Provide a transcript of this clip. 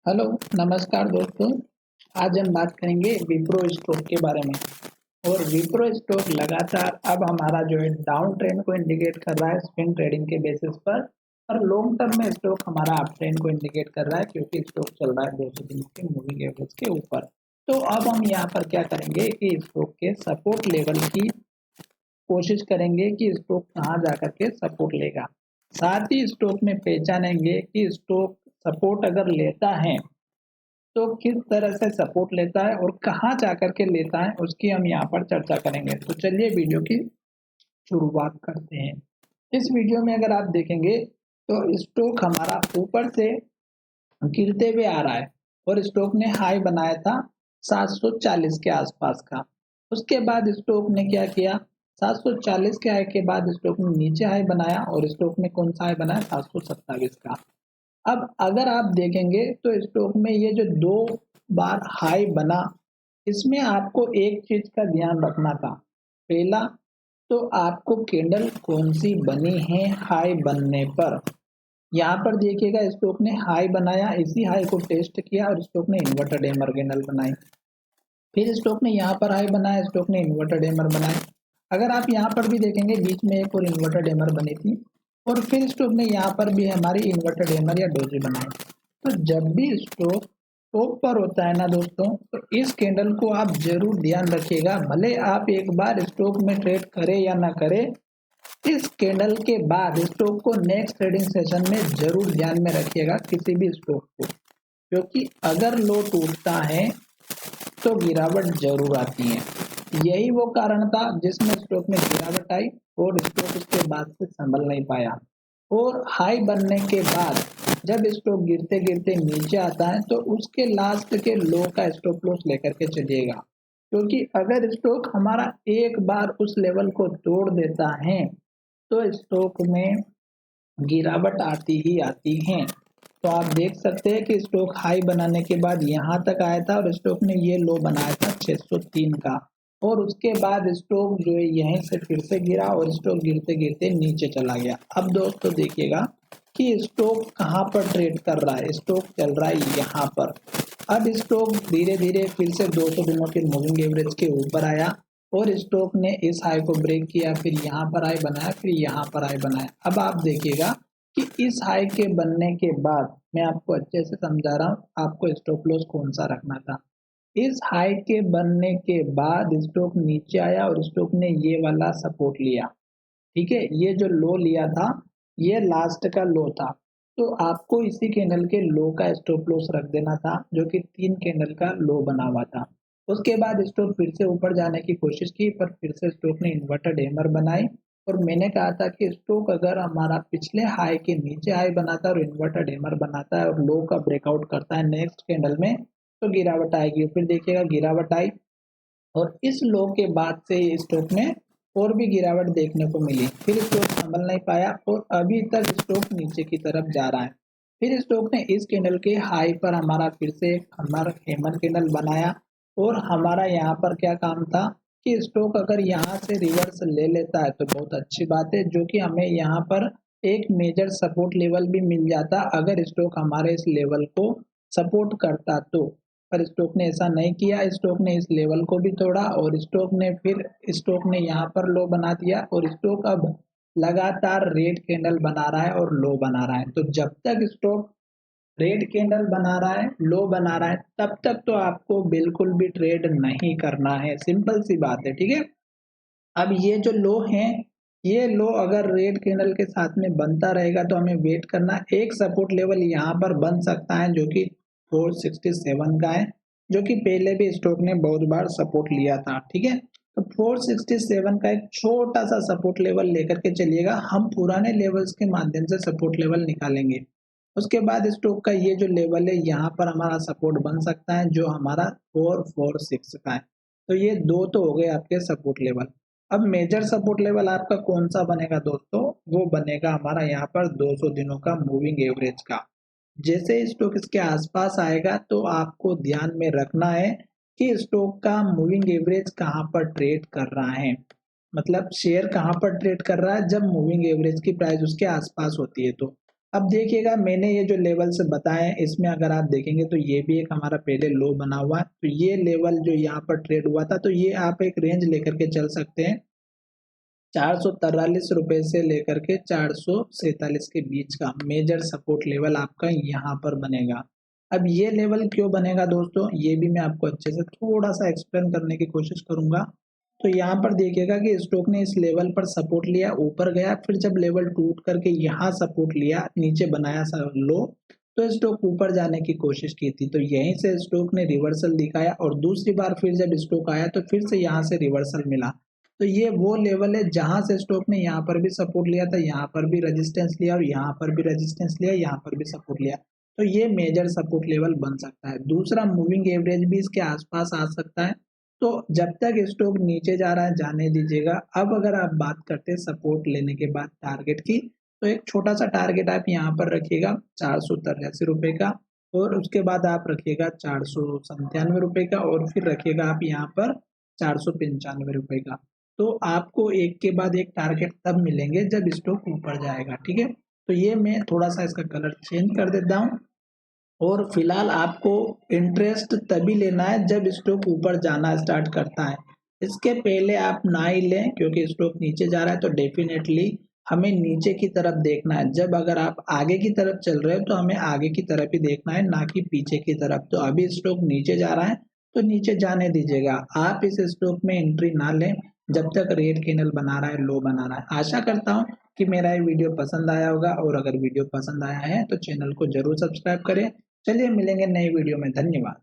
Hello, नमस्कार दोस्तों। आज हम बात करेंगे विप्रो स्टॉक के बारे में। और विप्रो स्टॉक लगातार अब हमारा जो है डाउन ट्रेंड को इंडिकेट कर रहा है स्विंग ट्रेडिंग के बेसिस पर। और लॉन्ग टर्म में स्टॉक हमारा अप ट्रेंड को इंडिकेट कर रहा है क्योंकि स्टॉक चल रहा है 200 दिन के मूविंग एवरेज के ऊपर। तो अब हम यहाँ पर क्या करेंगे कि स्टॉक के सपोर्ट लेवल की कोशिश करेंगे कि स्टॉक कहाँ जाकर के सपोर्ट लेगा। साथ ही स्टॉक में पहचानेंगे कि स्टॉक सपोर्ट अगर लेता है तो किस तरह से सपोर्ट लेता है और कहाँ जाकर के लेता है उसकी हम यहाँ पर चर्चा करेंगे। तो चलिए वीडियो की शुरुआत करते हैं। इस वीडियो में अगर आप देखेंगे तो स्टॉक हमारा ऊपर से गिरते हुए आ रहा है और स्टॉक ने हाई बनाया था 740 के आसपास का। उसके बाद स्टॉक ने क्या किया, 740 के हाई के बाद स्टॉक ने नीचे हाई बनाया और स्टॉक ने कौन सा हाई बनाया, 727 का। अब अगर आप देखेंगे तो स्टॉक में ये जो दो बार हाई बना, इसमें आपको एक चीज का ध्यान रखना था। पहला तो आपको कैंडल कौन सी बनी है हाई बनने पर। यहाँ पर देखिएगा स्टॉक ने हाई बनाया, इसी हाई को टेस्ट किया और स्टॉक ने इन्वर्टेड हैमर कैंडल बनाई। फिर स्टॉक ने यहाँ पर हाई बनाया, स्टॉक ने इन्वर्टेड हैमर बनाई। अगर आप यहाँ पर भी देखेंगे बीच में एक और इन्वर्टेड हैमर बनी थी और फिर स्टॉक ने यहाँ पर भी हमारी इन्वर्टेड हैमर या डोजी बनाई। तो जब भी स्टॉक टॉप पर होता है ना दोस्तों, तो इस कैंडल को आप जरूर ध्यान रखिएगा। भले आप एक बार स्टॉक में ट्रेड करें या ना करें, इस कैंडल के बाद स्टॉक को नेक्स्ट ट्रेडिंग सेशन में जरूर ध्यान में रखिएगा किसी भी स्टॉक को, क्योंकि अगर लो टूटता है तो गिरावट जरूर आती है। यही वो कारण था जिसमें स्टॉक में गिरावट आई और स्टॉक उसके बाद से संभल नहीं पाया। और हाई बनने के बाद जब स्टॉक गिरते गिरते नीचे आता है तो उसके लास्ट के लो का स्टॉप लॉस लेकर के चलिएगा, क्योंकि अगर स्टॉक हमारा एक बार उस लेवल को तोड़ देता है तो स्टॉक में गिरावट आती ही आती है। तो आप देख सकते हैं कि स्टॉक हाई बनाने के बाद यहाँ तक आया था और स्टॉक ने ये लो बनाया था 603 का। और उसके बाद स्टॉक जो है यहीं से फिर से गिरा और स्टॉक गिरते गिरते नीचे चला गया। अब दोस्तों देखिएगा कि स्टॉक कहाँ पर ट्रेड कर रहा है। स्टॉक चल रहा है यहाँ पर। अब स्टॉक धीरे धीरे फिर से 200 दिनों के मूविंग एवरेज के ऊपर आया और स्टॉक ने इस हाई को ब्रेक किया, फिर यहाँ पर हाई बनाया, फिर यहाँ पर हाई बनाया। अब आप देखिएगा कि इस हाई के बनने के बाद मैं आपको अच्छे से समझा रहा हूँ आपको स्टॉप लॉस कौन सा रखना था। इस हाई के बनने के बाद स्टॉक नीचे आया और स्टॉक ने ये वाला सपोर्ट लिया। ठीक है, ये जो लो लिया था ये लास्ट का लो था। तो आपको इसी कैंडल के लो का स्टॉप लॉस रख देना था, जो कि 3 कैंडल का लो बना हुआ था। उसके बाद स्टॉक फिर से ऊपर जाने की कोशिश की, पर फिर से स्टॉक ने इन्वर्टेड हैमर बनाई। और मैंने कहा था कि स्टॉक अगर हमारा पिछले हाई के नीचे हाई बनाता है और इन्वर्टेड हैमर बनाता है और लो का ब्रेकआउट करता है नेक्स्ट कैंडल में, तो गिरावट आएगी। फिर देखिएगा गिरावट आई और इस लो के बाद से स्टॉक में और भी गिरावट देखने को मिली। फिर स्टॉक संभल नहीं पाया और अभी तक स्टॉक नीचे की तरफ जा रहा है। फिर स्टॉक ने इस कैंडल के हाई पर हमारा फिर से हमारा हैमर कैंडल बनाया और हमारा यहाँ पर क्या काम था कि स्टॉक अगर यहाँ से रिवर्स ले लेता है तो बहुत अच्छी बात है, जो कि हमें यहाँ पर एक मेजर सपोर्ट लेवल भी मिल जाता अगर स्टॉक हमारे इस लेवल को सपोर्ट करता तो। पर स्टॉक ने ऐसा नहीं किया, स्टॉक ने इस लेवल को भी तोड़ा और स्टॉक ने यहाँ पर लो बना दिया और स्टॉक अब लगातार रेड कैंडल बना रहा है और लो बना रहा है। तो जब तक स्टॉक रेड कैंडल बना रहा है, लो बना रहा है, तब तक तो आपको बिल्कुल भी ट्रेड नहीं करना है। सिंपल सी बात है, ठीक है। अब ये जो लो है, ये लो अगर रेड कैंडल के साथ में बनता रहेगा तो हमें वेट करना। एक सपोर्ट लेवल यहाँ पर बन सकता है जो कि 467 का है, जो कि पहले भी स्टॉक ने बहुत बार सपोर्ट लिया था। ठीक है, तो 467 का एक छोटा सा सपोर्ट लेवल लेकर के चलिएगा। हम पुराने लेवल्स के माध्यम से सपोर्ट लेवल निकालेंगे। उसके बाद स्टॉक का ये जो लेवल है यहाँ पर हमारा सपोर्ट बन सकता है, जो हमारा 446 का है। तो ये दो तो हो गए आपके सपोर्ट लेवल। अब मेजर सपोर्ट लेवल आपका कौन सा बनेगा दोस्तों, वो बनेगा हमारा यहाँ पर 200 दिनों का मूविंग एवरेज का। जैसे स्टॉक इसके आसपास आएगा तो आपको ध्यान में रखना है कि स्टॉक का मूविंग एवरेज कहाँ पर ट्रेड कर रहा है। मतलब शेयर कहाँ पर ट्रेड कर रहा है जब मूविंग एवरेज की प्राइस उसके आसपास होती है। तो अब देखिएगा मैंने ये जो लेवल्स बताए हैं इसमें अगर आप देखेंगे तो ये भी एक हमारा पहले लो बना हुआ है, तो ये लेवल जो यहाँ पर ट्रेड हुआ था तो ये आप एक रेंज लेकर के चल सकते हैं 443 रुपए से लेकर के 447 के बीच का मेजर सपोर्ट लेवल आपका यहाँ पर बनेगा। अब ये लेवल क्यों बनेगा दोस्तों, ये भी मैं आपको अच्छे से थोड़ा सा एक्सप्लेन करने की कोशिश करूंगा। तो यहाँ पर देखिएगा कि स्टॉक ने इस लेवल पर सपोर्ट लिया, ऊपर गया, फिर जब लेवल टूट करके यहाँ सपोर्ट लिया, नीचे बनाया लो, तो स्टॉक ऊपर जाने की कोशिश की थी, तो यहीं से स्टॉक ने रिवर्सल दिखाया और दूसरी बार फिर जब स्टॉक आया तो फिर से यहाँ से रिवर्सल मिला। तो ये वो लेवल है जहां से स्टॉक ने यहाँ पर भी सपोर्ट लिया था, यहाँ पर भी रेजिस्टेंस लिया और यहाँ पर भी रेजिस्टेंस लिया, यहाँ पर भी सपोर्ट लिया, तो ये मेजर सपोर्ट लेवल बन सकता है। दूसरा मूविंग एवरेज भी इसके आसपास आ सकता है। तो जब तक स्टॉक नीचे जा रहा है जाने दीजिएगा। अब अगर आप बात करते हैं सपोर्ट लेने के बाद टारगेट की, तो एक छोटा सा टारगेट आप यहाँ पर रखिएगा 483 रुपए का, और उसके बाद आप रखिएगा 497 रुपए का, और फिर रखिएगा आप यहाँ पर 495 रुपए का। तो आपको एक के बाद एक टारगेट तब मिलेंगे जब स्टॉक ऊपर जाएगा, ठीक है। तो ये मैं थोड़ा सा इसका कलर चेंज कर देता हूँ, और फिलहाल आपको इंटरेस्ट तभी लेना है जब स्टॉक ऊपर जाना स्टार्ट करता है। इसके पहले आप ना ही लें, क्योंकि स्टॉक नीचे जा रहा है तो डेफिनेटली हमें नीचे की तरफ देखना है। जब अगर आप आगे की तरफ चल रहे हो तो हमें आगे की तरफ ही देखना है, ना कि पीछे की तरफ। तो अभी स्टॉक नीचे जा रहा है तो नीचे जाने दीजिएगा, आप इस स्टॉक में एंट्री ना लें जब तक रेड कैंडल बना रहा है, लो बना रहा है। आशा करता हूँ कि मेरा ये वीडियो पसंद आया होगा, और अगर वीडियो पसंद आया है तो चैनल को जरूर सब्सक्राइब करें। चलिए मिलेंगे नई वीडियो में, धन्यवाद।